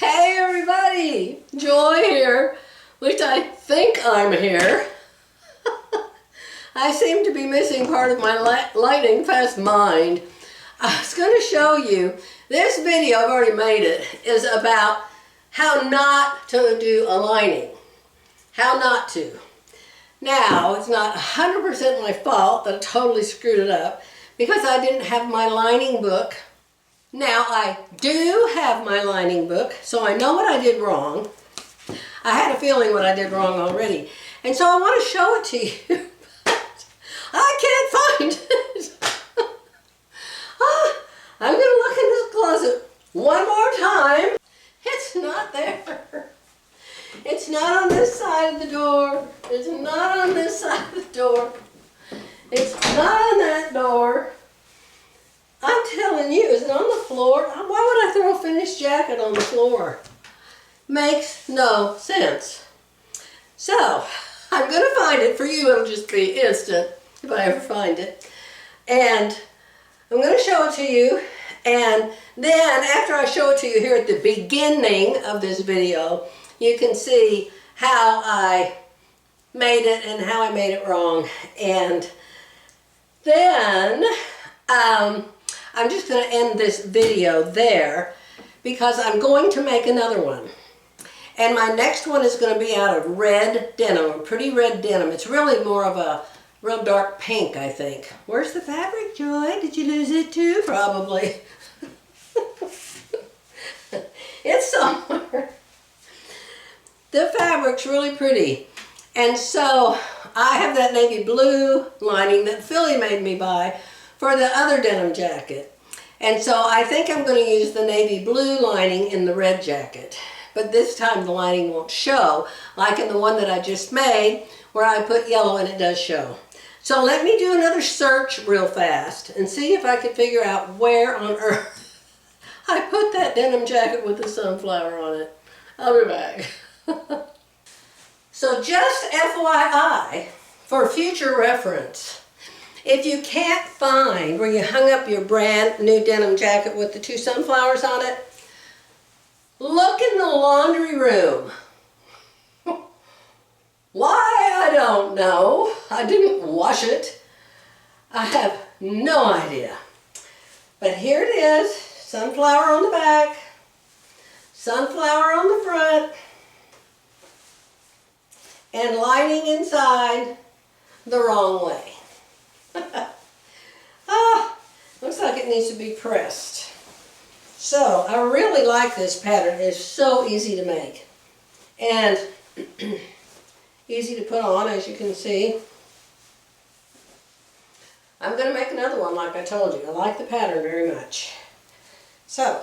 Hey everybody, Joy here. At least I think I'm here. I seem to be missing part of my lightning fast mind. I was going to show you, this video, I've already made it, is about how not to do a lining. How not to. Now, it's not 100% my fault that I totally screwed it up because I didn't have my lining book. Now, I do have my lining book, so I know what I did wrong. I had a feeling what I did wrong already. And so I want to show it to you. I can't find it. I'm going to look in this closet one more time. It's not there. It's not on this side of the door. It's not on this side of the door. It's not on that door. I'm telling you, is it on the floor? Why would I throw a finished jacket on the floor? Makes no sense. So, I'm going to find it. For you, it'll just be instant if I ever find it. And I'm going to show it to you. And then, after I show it to you here at the beginning of this video, you can see how I made it and how I made it wrong. And then, I'm just going to end this video there because I'm going to make another one. And my next one is going to be out of red denim, a pretty red denim. It's really more of a real dark pink, I think. Where's the fabric, Joy? Did you lose it too? Probably. It's somewhere. The fabric's really pretty. And so I have that navy blue lining that Philly made me buy for the other denim jacket. And so I think I'm going to use the navy blue lining in the red jacket. But this time the lining won't show, like in the one that I just made, where I put yellow and it does show. So let me do another search real fast and see if I can figure out where on earth I put that denim jacket with the sunflower on it. I'll be back. So just FYI, for future reference, if you can't find where you hung up your brand new denim jacket with the two sunflowers on it, look in the laundry room. Why, I don't know. I didn't wash it. I have no idea. But here it is, sunflower on the back, sunflower on the front, and lining inside the wrong way. Looks like it needs to be pressed. So, I really like this pattern. It's so easy to make. And easy to put on, as you can see. I'm going to make another one like I told you. I like the pattern very much. So,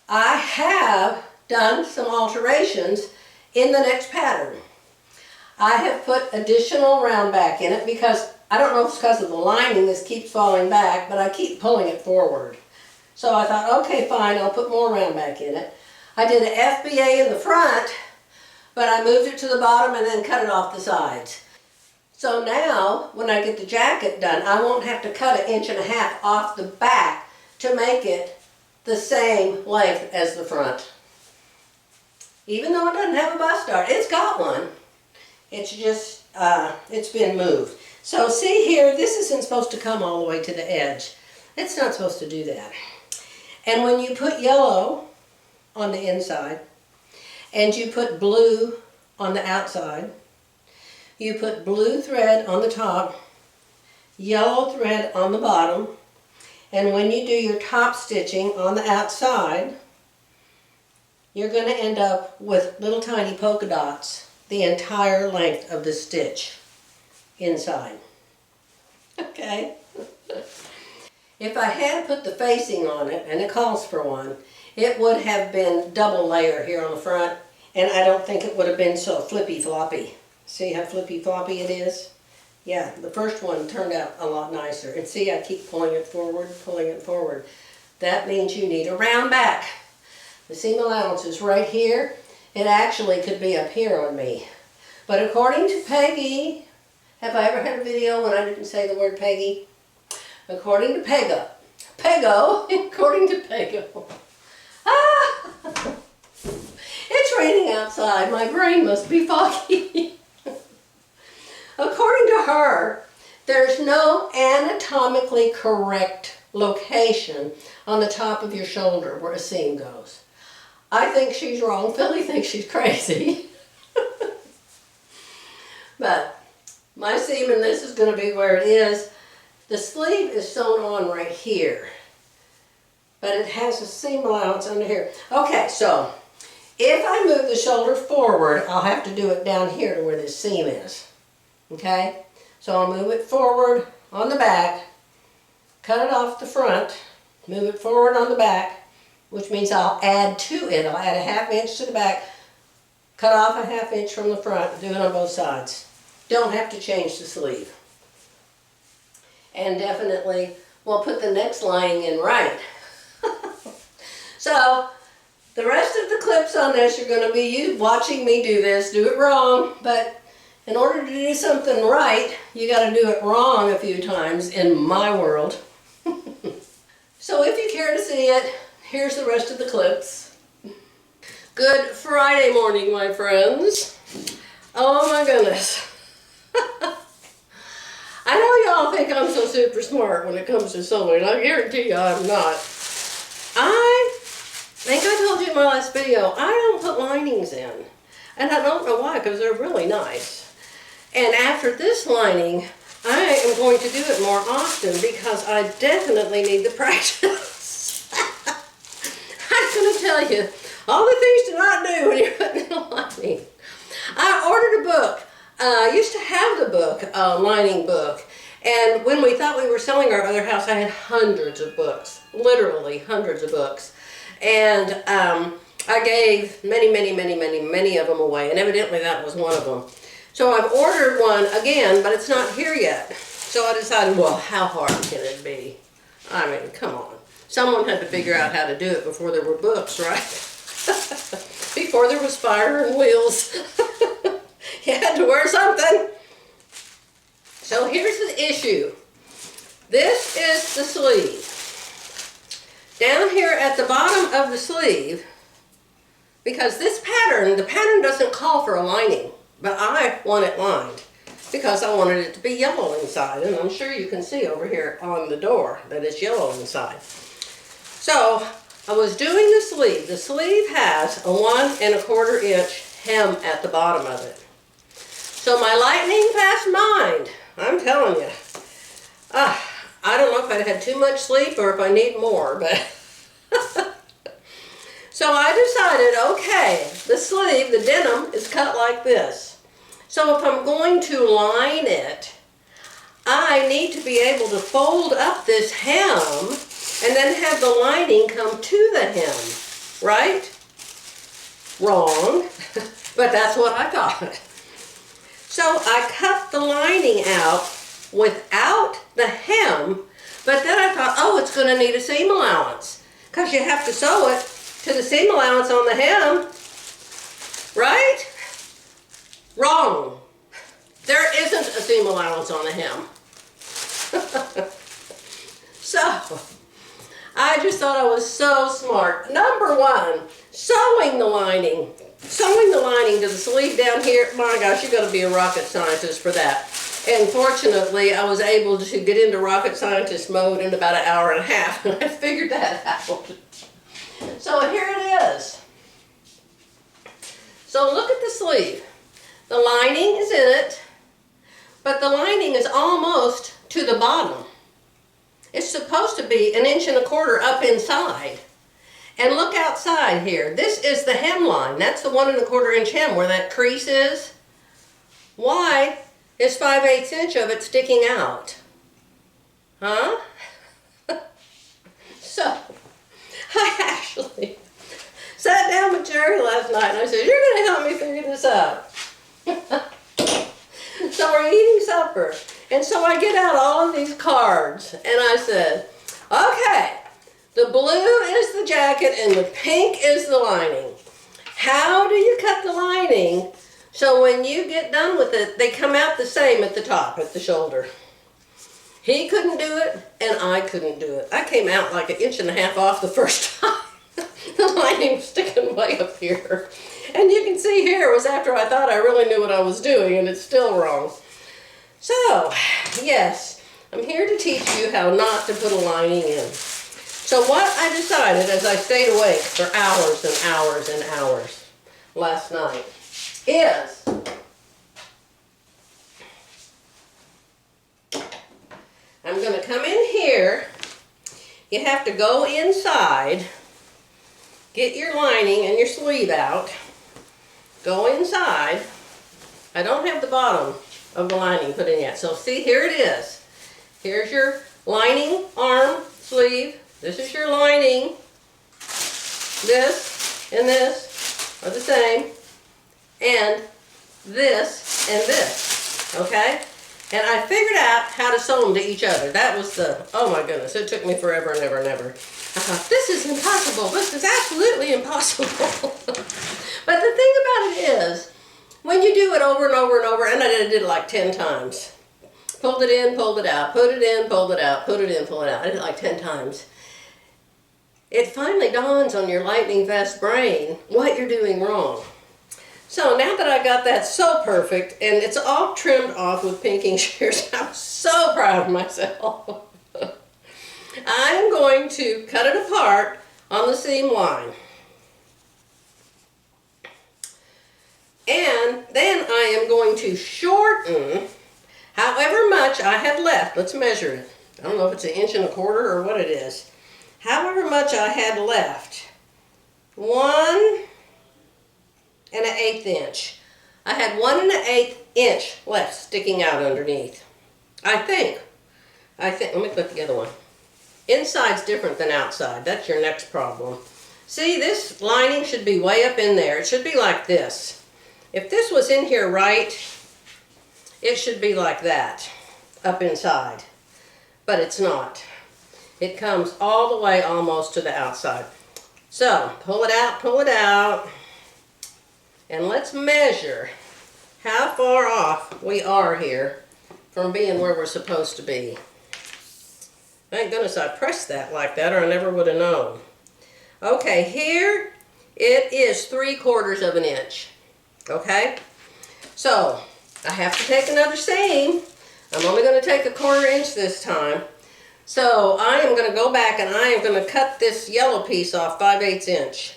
I have done some alterations in the next pattern. I have put additional round back in it because, I don't know if it's because of the lining, this keeps falling back, but I keep pulling it forward. So I thought, okay, fine, I'll put more round back in it. I did an FBA in the front, but I moved it to the bottom and then cut it off the sides. So now, when I get the jacket done, I won't have to cut 1.5 inches off the back to make it the same length as the front. Even though it doesn't have a bust dart, it's got one. It's just, it's been moved. So see here, this isn't supposed to come all the way to the edge. It's not supposed to do that. And when you put yellow on the inside, and you put blue on the outside, you put blue thread on the top, yellow thread on the bottom, and when you do your top stitching on the outside, you're going to end up with little tiny polka dots the entire length of the stitch inside. Okay? If I had put the facing on it, and it calls for one, it would have been double layer here on the front, and I don't think it would have been so flippy floppy. See how flippy floppy it is? Yeah, the first one turned out a lot nicer. And see, I keep pulling it forward, pulling it forward. That means you need a round back. The seam allowance is right here. It actually could be up here on me. But according to Peggy, have I ever had a video when I didn't say the word Peggy? According to Pego, according to Pego, outside. My brain must be foggy. According to her, there's no anatomically correct location on the top of your shoulder where a seam goes. I think she's wrong. Philly thinks she's crazy. But my seam in this is going to be where it is. The sleeve is sewn on right here, but it has a seam allowance under here. Okay, so if I move the shoulder forward, I'll have to do it down here to where this seam is. Okay, so I'll move it forward on the back, cut it off the front, move it forward on the back, which means I'll add to it. I'll add a 1/2 inch to the back, cut off a 1/2 inch from the front, do it on both sides. Don't have to change the sleeve. And definitely, we'll put the next lining in right. So, the rest of the clips on this, you're going to be you watching me do this, do it wrong, but in order to do something right, you got to do it wrong a few times in my world. So if you care to see it, here's the rest of the clips. Good Friday morning, my friends. Oh my goodness. I know y'all think I'm so super smart when it comes to sewing. I guarantee you I'm not. I think I told you in my last video, I don't put linings in. And I don't know why, because they're really nice. And after this lining, I am going to do it more often because I definitely need the practice. I'm going to tell you all the things to not do when you're putting in a lining. I ordered a book. I used to have the book, a lining book. And when we thought we were selling our other house, I had hundreds of books, literally hundreds of books. And I gave many of them away, and evidently that was one of them. So I've ordered one again, but it's not here yet. So I decided, well, how hard can it be? I mean, come on. Someone had to figure out how to do it before there were books, right? Before there was fire and wheels. You had to wear something. So here's the issue. This is the sleeve. Down here at the bottom of the sleeve, because this pattern, the pattern doesn't call for a lining, but I want it lined because I wanted it to be yellow inside, and I'm sure you can see over here on the door that it's yellow inside. So I was doing the sleeve. The sleeve has a 1 1/4 inch hem at the bottom of it. So my lightning fast mind, I'm telling you, I don't know if I had too much sleep or if I need more, but so I decided, okay, the sleeve, the denim is cut like this. So if I'm going to line it, I need to be able to fold up this hem and then have the lining come to the hem, right? Wrong, but that's what I thought. So I cut the lining out without the hem, but then I thought, oh, it's going to need a seam allowance because you have to sew it to the seam allowance on the hem, right? Wrong. There isn't a seam allowance on the hem. So, I just thought I was so smart. Number 1, sewing the lining. Sewing the lining to the sleeve down here, my gosh, you've got to be a rocket scientist for that. And fortunately, I was able to get into rocket scientist mode in about 1.5 hours, and I figured that out. So here it is. So look at the sleeve. The lining is in it, but the lining is almost to the bottom. It's supposed to be 1 1/4 inch up inside. And look outside here. This is the hemline. That's the 1 1/4 inch hem where that crease is. Why is 5/8 inch of it sticking out? Huh? So, I actually sat down with Jerry last night and I said, you're going to help me figure this out. So we're eating supper. And so I get out all of these cards and I said, okay, the blue is the jacket and the pink is the lining. How do you cut the lining so when you get done with it, they come out the same at the top, at the shoulder? He couldn't do it and I couldn't do it. I came out like 1.5 inches off the first time. The lining was sticking way up here. And you can see here it was after I thought I really knew what I was doing, and it's still wrong. So, yes, I'm here to teach you how not to put a lining in. So what I decided as I stayed awake for hours and hours and hours last night is I'm going to come in here. You have to go inside, get your lining and your sleeve out, go inside. I don't have the bottom of the lining put in yet. So see, here it is. Here's your lining, arm, sleeve. This is your lining. This and this are the same. And this, okay? And I figured out how to sew them to each other. That was oh my goodness, it took me forever and ever and ever. I thought, this is impossible. This is absolutely impossible. But the thing about it is, when you do it over and over and over, and I did it like 10 times. Pulled it in, pulled it out, put it in, pulled it out, put it in, pulled it out. I did it like 10 times. It finally dawns on your lightning fast brain what you're doing wrong. So now that I got that so perfect, and it's all trimmed off with pinking shears, I'm so proud of myself. I'm going to cut it apart on the seam line. And then I am going to shorten however much I had left. Let's measure it. I don't know if it's 1 1/4 or what it is. However much I had left. 1 1/8 inch. I had 1 1/8 inch left sticking out underneath. I think, let me put the other one. Inside's different than outside. That's your next problem. See, this lining should be way up in there. It should be like this. If this was in here right, it should be like that, up inside. But it's not. It comes all the way almost to the outside. So, pull it out, and let's measure how far off we are here from being where we're supposed to be. Thank goodness I pressed that like that, or I never would have known. Okay, here it is 3/4 of an inch. Okay? So, I have to take another seam. I'm only going to take 1/4 inch this time. So I am going to go back and I am going to cut this yellow piece off 5/8 inch,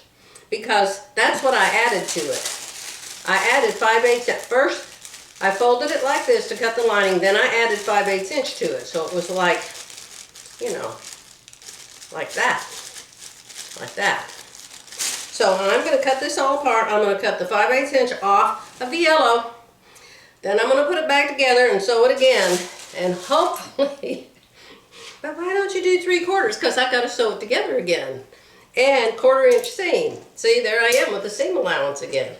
because that's what I added to it. I added 5/8 inch. First, I folded it like this to cut the lining, then I added 5/8 inch to it. So it was like, you know, like that. Like that. So I'm going to cut this all apart. I'm going to cut the 5/8 inch off of the yellow. Then I'm going to put it back together and sew it again. And hopefully... But why don't you do 3/4? Because I got to sew it together again. And 1/4 inch seam. See, there I am with the seam allowance again.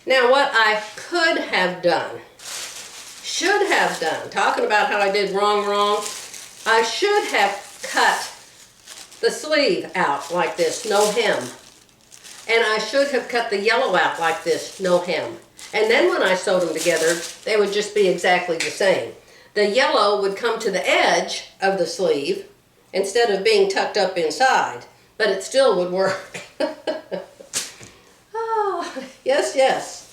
Now what I could have done, should have done, talking about how I did wrong, I should have cut the sleeve out like this, no hem. And I should have cut the yellow out like this, no hem. And then when I sewed them together, they would just be exactly the same. The yellow would come to the edge of the sleeve instead of being tucked up inside, but it still would work. Oh, yes, yes.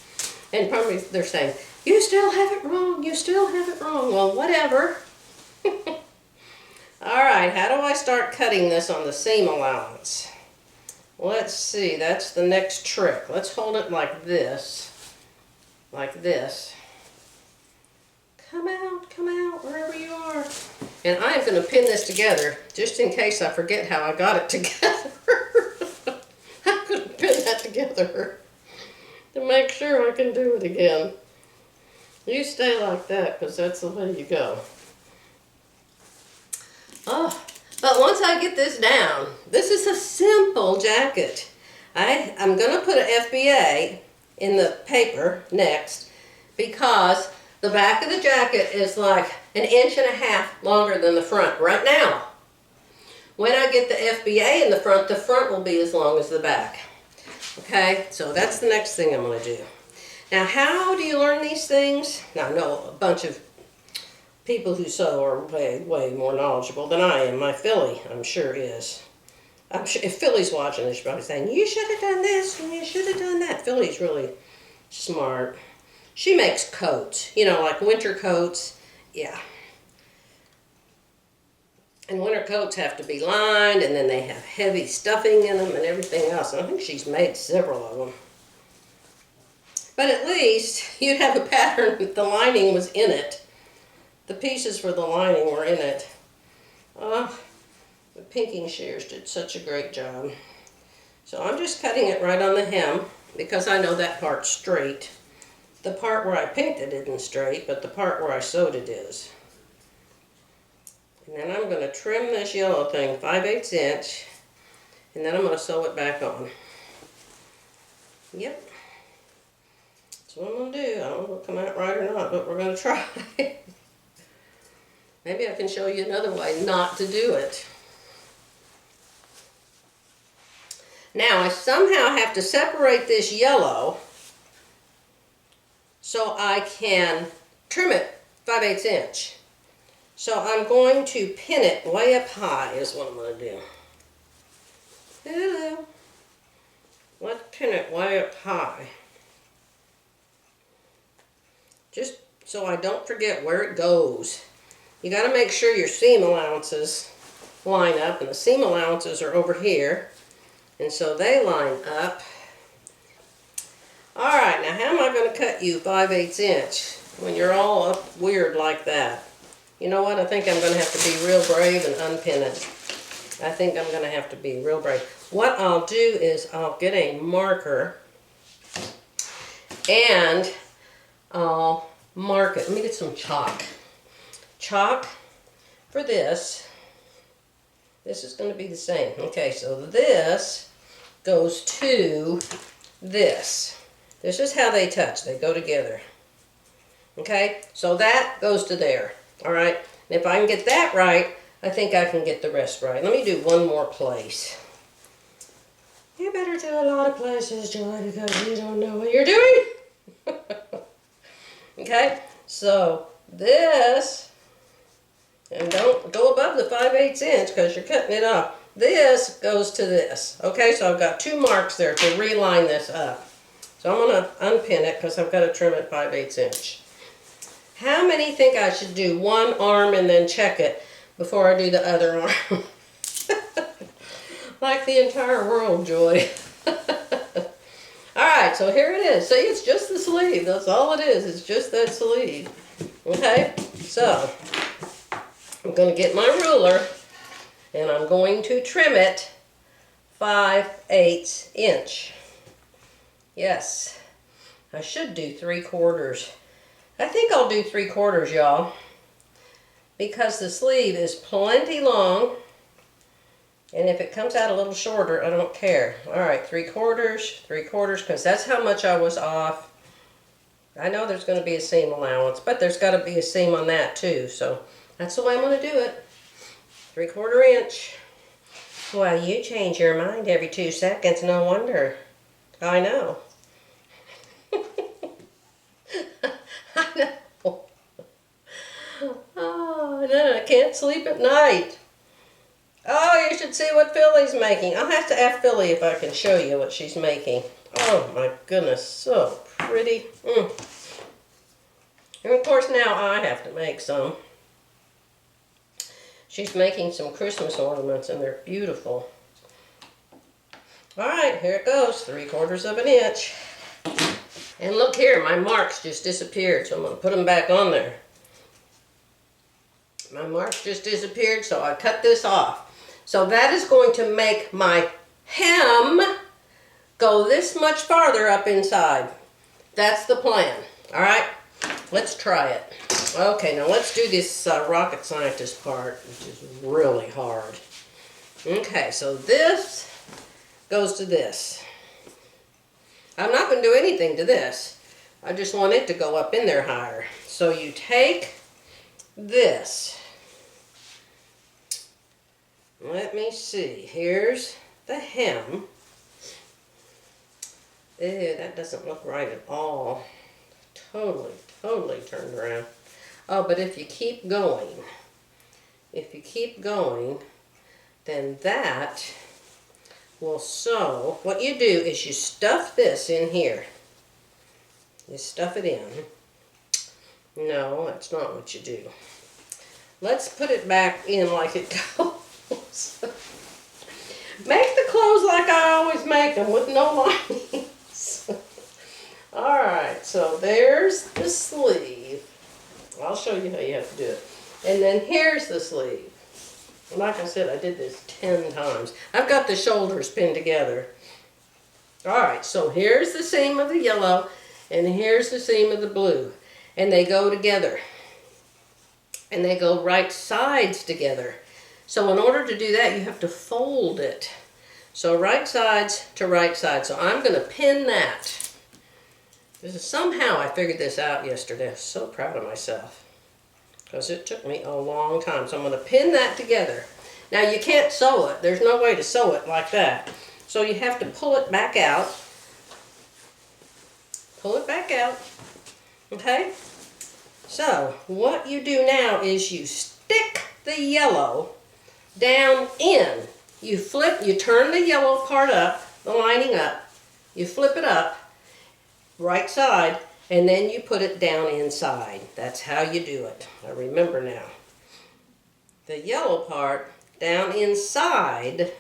And probably they're saying, you still have it wrong, you still have it wrong. Well, whatever. All right, how do I start cutting this on the seam allowance? Let's see, that's the next trick. Let's hold it like this. Like this. Come out, wherever you are. And I'm going to pin this together, just in case I forget how I got it together. I'm going to pin that together to make sure I can do it again. You stay like that, because that's the way you go. Oh, but once I get this down, this is a simple jacket. I'm going to put an FBA in the paper next, because the back of the jacket is like 1.5 inches longer than the front right now. When I get the FBA in the front will be as long as the back. Okay, so that's the next thing I'm going to do. Now, how do you learn these things? Now, I know a bunch of people who sew are way more knowledgeable than I am. My filly, I'm sure, is. I'm sure if Philly's watching this, she's probably saying, you should have done this and you should have done that. Philly's really smart. She makes coats, you know, like winter coats. Yeah. And winter coats have to be lined, and then they have heavy stuffing in them and everything else. And I think she's made several of them. But at least you'd have a pattern that the lining was in it. The pieces for the lining were in it. Oh, the pinking shears did such a great job. So I'm just cutting it right on the hem because I know that part's straight. The part where I pinked it isn't straight, but the part where I sewed it is. And then I'm going to trim this yellow thing 5/8 inch, and then I'm going to sew it back on. Yep. That's what I'm going to do. I don't know if it'll come out right or not, but we're going to try. Maybe I can show you another way not to do it. Now I somehow have to separate this yellow so I can trim it 5/8 inch. So I'm going to pin it way up high is what I'm going to do. Hello. Let's pin it way up high. Just so I don't forget where it goes. You got to make sure your seam allowances line up, and the seam allowances are over here, and so they line up. Alright, now how am I going to cut you 5/8 inch when you're all up weird like that? You know what? I think I'm going to have to be real brave and unpin it. I think I'm going to have to be real brave. What I'll do is I'll get a marker and I'll mark it. Let me get some chalk. Chalk for this. This is going to be the same. Okay, so this goes to this. This is how they touch. They go together. Okay, so that goes to there. All right, and if I can get that right, I think I can get the rest right. Let me do one more place. You better do a lot of places, Joy, because you don't know what you're doing. Okay, so this, and don't go above the 5/8 inch because you're cutting it off. This goes to this. Okay, so I've got two marks there to reline this up. So I'm going to unpin it because I've got to trim it 5/8 inch. How many think I should do one arm and then check it before I do the other arm? Like the entire world, Joy. Alright, so here it is. See, it's just the sleeve. That's all it is. It's just that sleeve. Okay, so I'm going to get my ruler and I'm going to trim it 5/8 inch. Yes, I should do 3/4. I think I'll do 3/4, y'all, because the sleeve is plenty long, and if it comes out a little shorter, I don't care. All right, 3/4, because that's how much I was off. I know there's going to be a seam allowance, but there's got to be a seam on that too, so that's the way I'm going to do it. 3/4 inch. Well, you change your mind every 2 seconds, no wonder. I know. I know. Oh, no, I can't sleep at night. Oh, you should see what Philly's making. I'll have to ask Philly if I can show you what she's making. Oh, my goodness, so pretty. And of course, now I have to make some. She's making some Christmas ornaments, and they're beautiful. All right, here it goes, 3/4 inch. And look here, my marks just disappeared, so I'm going to put them back on there. My marks just disappeared, so I cut this off. So that is going to make my hem go this much farther up inside. That's the plan. All right, let's try it. Okay, now let's do this rocket scientist part, which is really hard. Okay, so this goes to this. I'm not going to do anything to this. I just want it to go up in there higher. So you take this. Let me see. Here's the hem. Ew, that doesn't look right at all. Totally turned around. Oh, but if you keep going, then that will sew. What you do is you stuff this in here. You stuff it in. No, that's not what you do. Let's put it back in like it goes. Make the clothes like I always make them, with no linings. Alright, so there's the sleeve. I'll show you how you have to do it. And then here's the sleeve. Like I said, I did this 10 times. I've got the shoulders pinned together. Alright, so here's the seam of the yellow, and here's the seam of the blue. And they go together. And they go right sides together. So in order to do that, you have to fold it. So right sides to right side. So I'm going to pin that. Somehow I figured this out yesterday. I'm so proud of myself. Because it took me a long time. So I'm going to pin that together. Now you can't sew it. There's no way to sew it like that. So you have to pull it back out. Pull it back out. Okay? So what you do now is you stick the yellow down in. You turn the yellow part up, the lining up. You flip it up, right side, and then you put it down inside. That's how you do it. I remember now. The yellow part down inside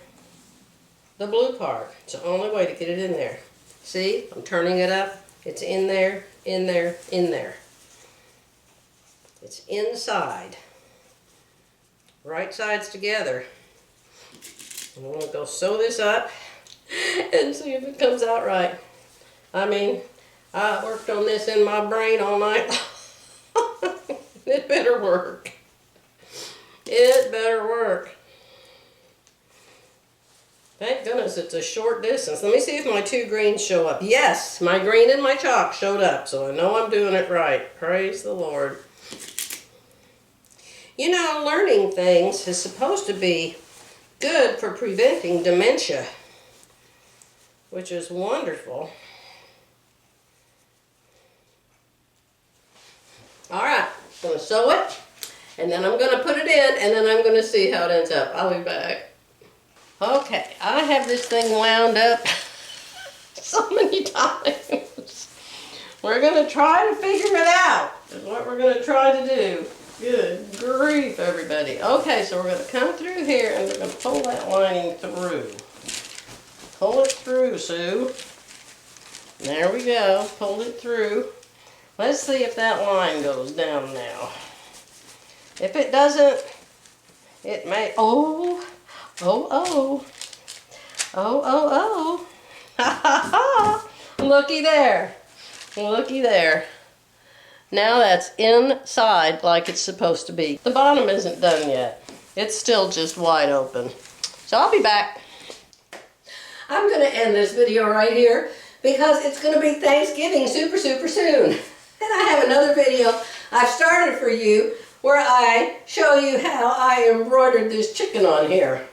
the blue part. It's the only way to get it in there. See, I'm turning it up. It's in there, in there, in there. It's inside. Right sides together. I'm going to go sew this up and see if it comes out right. I mean, I worked on this in my brain all night. It better work. It better work. Thank goodness it's a short distance. Let me see if my 2 greens show up. Yes, my green and my chalk showed up, so I know I'm doing it right. Praise the Lord. You know, learning things is supposed to be good for preventing dementia, which is wonderful. Alright, I'm going to sew it, and then I'm going to put it in, and then I'm going to see how it ends up. I'll be back. Okay, I have this thing wound up so many times. We're going to try to figure it out, is what we're going to try to do. Good grief, everybody. Okay, so we're going to come through here and we're going to pull that lining through. Pull it through, Sue. There we go. Pulled it through. Let's see if that line goes down now. If it doesn't, it may... Oh, oh, oh. Oh, oh, oh. Ha, ha, ha. Looky there. Looky there. Now that's inside like it's supposed to be. The bottom isn't done yet. It's still just wide open. So I'll be back. I'm going to end this video right here because it's going to be Thanksgiving super soon. And I have another video I've started for you where I show you how I embroidered this chicken on here.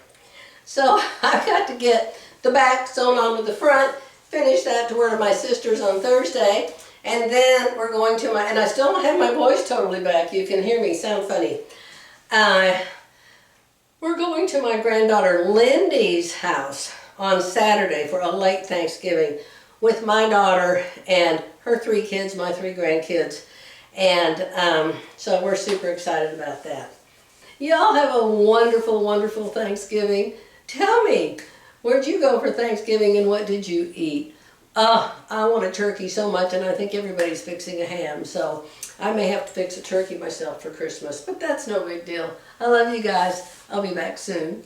So I've got to get the back sewn onto the front, finish that to one of my sisters on Thursday. And then we're going to and I still don't have my voice totally back. You can hear me sound funny. We're going to my granddaughter Lindy's house on Saturday for a late Thanksgiving with my daughter and her 3 kids, my 3 grandkids. And so we're super excited about that. Y'all have a wonderful, wonderful Thanksgiving. Tell me, where'd you go for Thanksgiving and what did you eat? I want a turkey so much, and I think everybody's fixing a ham, so I may have to fix a turkey myself for Christmas, but that's no big deal. I love you guys. I'll be back soon.